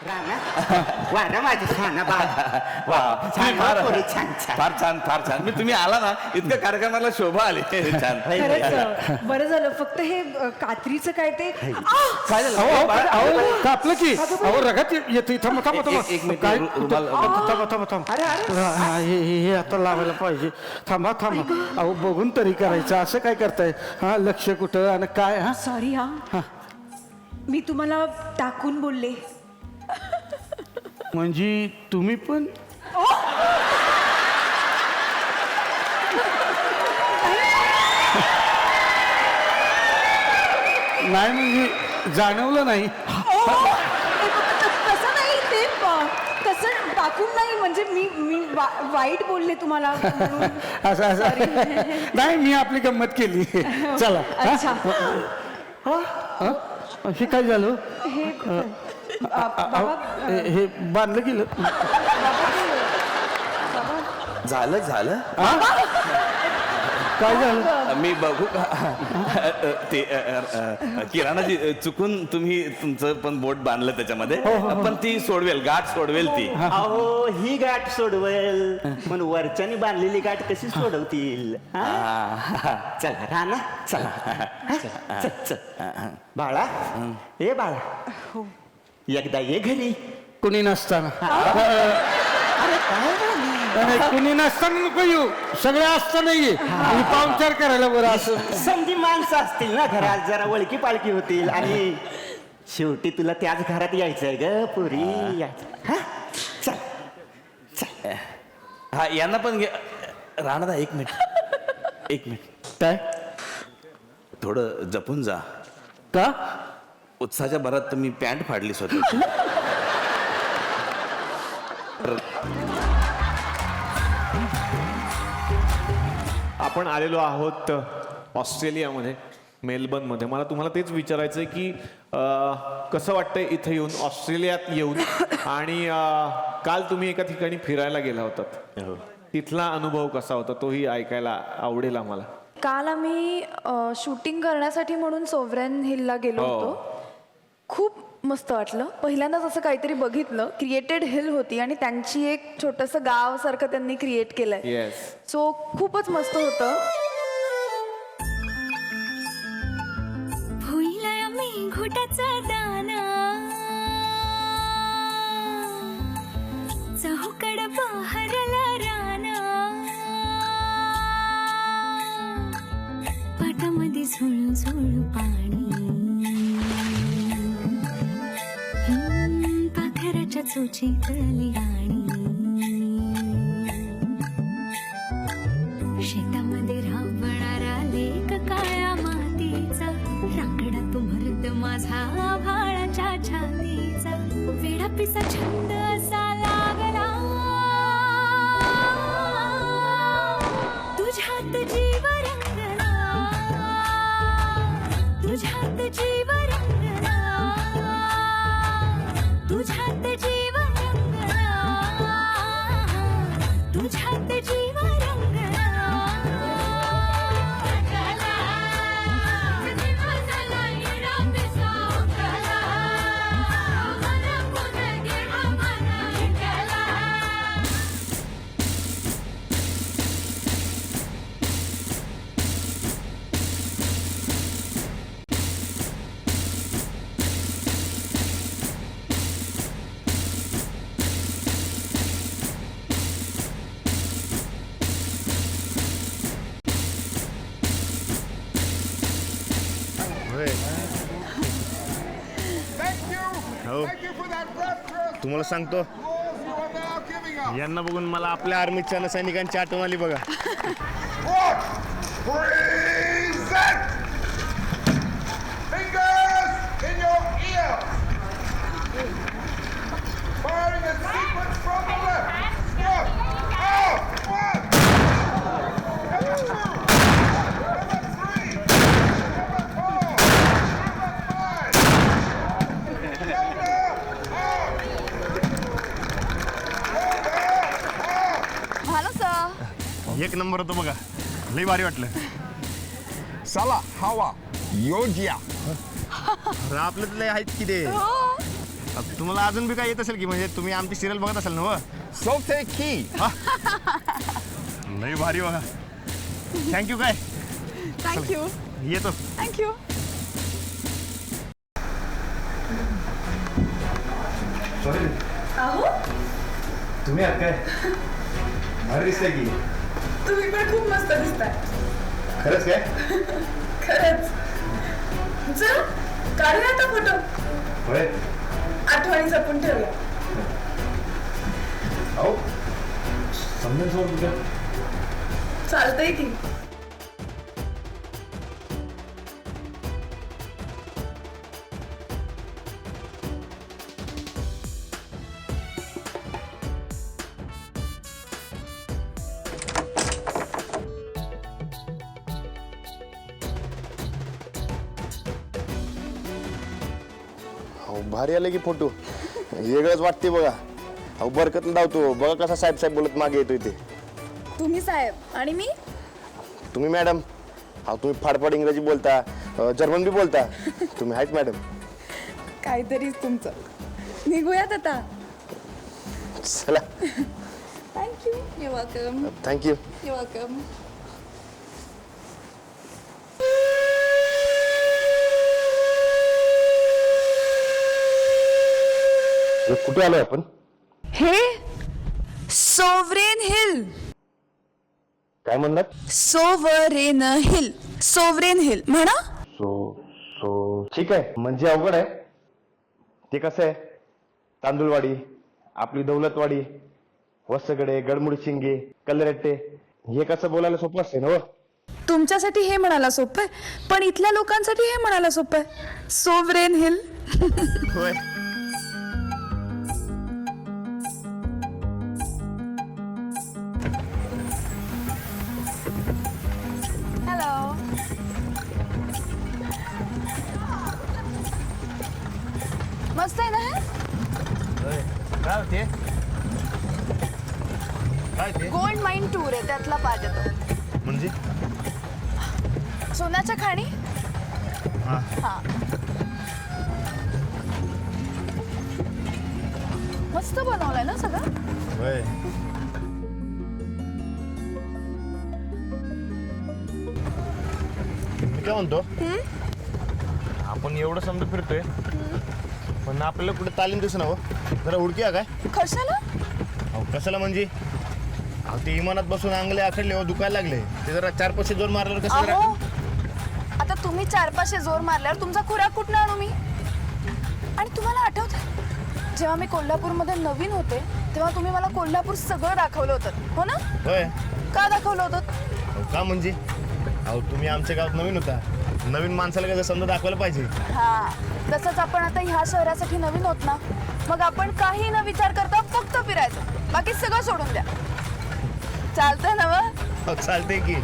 वारा माझी छान वा छान फार पोरी, छान छान. फार छान फार छान. मी तुम्ही आला ना इतकं कार्यक्रमाला शोभा आली. छान. खरंच बरं झालं. फक्त हे कात्रीचं काय ते काय झालं? अहो बाळा, अहो कापलं की अहो रगत येते थांबा थांबा थांबा एक मिनिट, काय रुमाल- थांबा थांबा थांबा हा, हे आता लावायला पाहिजे. थांबा थांबा अहो बघून तरी करायचं. असं काय करताय? हा लक्ष कुठं आणि काय? हा सॉरी हा मी तुम्हाला टाकून बोलले. म्हणजे तुम्ही पण नाही म्हणजे जाणवलं नाही. तसं नाही ते तसं टाकून नाही म्हणजे मी मी वाईट बोलले तुम्हाला म्हणून. असं असं Sorry. नाही मी आपली गंमत केली. चला अच्छा हे काय झालं? हे बाबा हे बांधलं गेलं. झालं झालं काय झालं? मी बघू का? ते किराणाजी चुकून तुम्ही तुमचं पण बोट बांधलं त्याच्यामध्ये पण ती सोडवेल गाठ सोडवेल ती. अहो ही गाठ सोडवेल पण वरच्यानी बांधलेली गाठ कशी सोडवतील हा? चला राणा चला चल, चल. बाळा ए बाळा एकदा ये घरी. कुणी नसताना अरे काय झाली? नाही, कुणी नसताना नको येऊ. सगळे असताना ये आणि पाहुणचार करायला बरं असं. समधी माणसं असतील ना घरात जरा वळकी पालकी होतील आणि शेवटी तुला त्याच घरात यायचंय ग पुरी यायचं हा? चल चल. हा यांना पण घे. राणा एक मिनिट काय थोडं जपून जा. का? उत्साहाच्या भरात तुम्ही पॅन्ट फाडली स्वतःची. आपण आलेलो आहोत ऑस्ट्रेलियामध्ये मेलबर्नमध्ये. मला तुम्हाला तेच विचारायचं आहे की कसं वाटतंय इथं येऊन ऑस्ट्रेलियात येऊन आणि काल तुम्ही एका ठिकाणी फिरायला गेला होतात. तिथला अनुभव कसा होता तोही ऐकायला आवडेल आम्हाला. काल आम्ही शूटिंग करण्यासाठी म्हणून सोव्हरेन हिलला गेलो होतो. खूप मस्त वाटलं. पहिल्यांदाच असं काहीतरी बघितलं. क्रिएटेड हिल होती आणि त्यांची एक छोटंसं गाव सारखं त्यांनी क्रिएट केलंय. येस. सो खूपच मस्त होतं. भुईला मी घोटाचा दाना चहूकड बहरला राना पाटामध्ये झुळू झुळू पाणी पाखराच्या चोची कली गाणी शेतामध्ये राबणारा लेक काळ्या मातीचा रांगडा तू मर्द माझा भाळाच्या छातीचा वेडा पिसा छंद असा लागला तुझ्यात जीव रंगला तुझ्यात जीव रंगला तुझ्यात जीव रंगला तुझ्यात जीव रंगला तुम्हाला सांगतो यांना बघून मला आपल्या आर्मीच्या सैनिकांची आठवण आली बघा. एक नंबर होतं बघा. लई भारी वाटलं. चला हवा योजिया आपलं लय आहेत की ते. तुम्हाला अजून बी काय येत असेल की म्हणजे तुम्ही आमची सिरियल बघत असाल ना सोपते की लई भारी बघा थँक्यू काय थँक्यू येतो थँक्यू. अहो तुम्ही आहात काय भारी दिसतंय की तुम्ही पण खूप मस्त दिसताय. खरंच काय खरंच. चल काढूया आता फोटो. होय आठवणी जपून ठेवूया. अहो समजून सोडून चालतंय की. भारी आले की फोटो वेगळंच वाटते बघा अहो बरकत धावतो बघा कसा साहेब साहेब बोलत मागे येतो इथे तुम्ही साहेब आणि मी तुम्ही मॅडम अहो तुम्ही फाडफाड इंग्रजी बोलता जर्मन बी बोलता तुम्ही आहेत मॅडम काहीतरीच तुमचं. निघूयात आता. चला thank you. You welcome. Thank you you welcome. कुठे आलोय आपण हे सोवरेन हिल. काय म्हणलात सोवरेन हिल. सोवरेन हिल म्हणा. सो ठीक आहे म्हणजे अवघड आहे ते कसं आहे तांदूळवाडी आपली दौलतवाडी वसगडे गडमुड शिंगे कल्लरेट्टे हे कसं बोलायला सोपं असते ना तुमच्यासाठी हे म्हणायला सोपं आहे पण इथल्या लोकांसाठी हे म्हणायला सोपं आहे. Sovereign hill. होय हॅलो. मस्त आहे ना हे. काय होते काय ते गोल्ड माइन टूर आहे त्यातला पार्ट येतो. म्हणजे सोन्याच्या खाणी. हा. मस्त बनवलंय ना सगळं. होय मी काय म्हणतो आपण एवढं समजा फिरतोय पण आपल्याला कुठे तालीम दिसू ना जरा उडकी काय कशाला. अहो कशाला म्हणजे अहो ते इमानात बसून अंगले आखडले हो दुखायला लागले ते जरा 4-5 जोर मारल्यावर कसं जरा अहो आता तुम्ही 4-5 जोर मारल्यावर तुमचा खुराक कुठनं आणू मी. आणि तुम्हाला आठवतं जेव्हा मी कोल्हापूरमध्ये नवीन होते तेव्हा तुम्ही मला कोल्हापूर सगळं दाखवलं होतं हो ना. होय का दाखवलं होतं. अहो का म्हणजे अहो तुम्ही आमच्या गावात नवीन होता नवीन माणसाला कसं समजा दाखवायला पाहिजे. हा तसंच आपण आता ह्या शहरासाठी नवीन होत ना मग आपण काही न विचार करता फक्त फिरायचं बाकी सगळं सोडून द्या. चालतंय ना मग. चालते की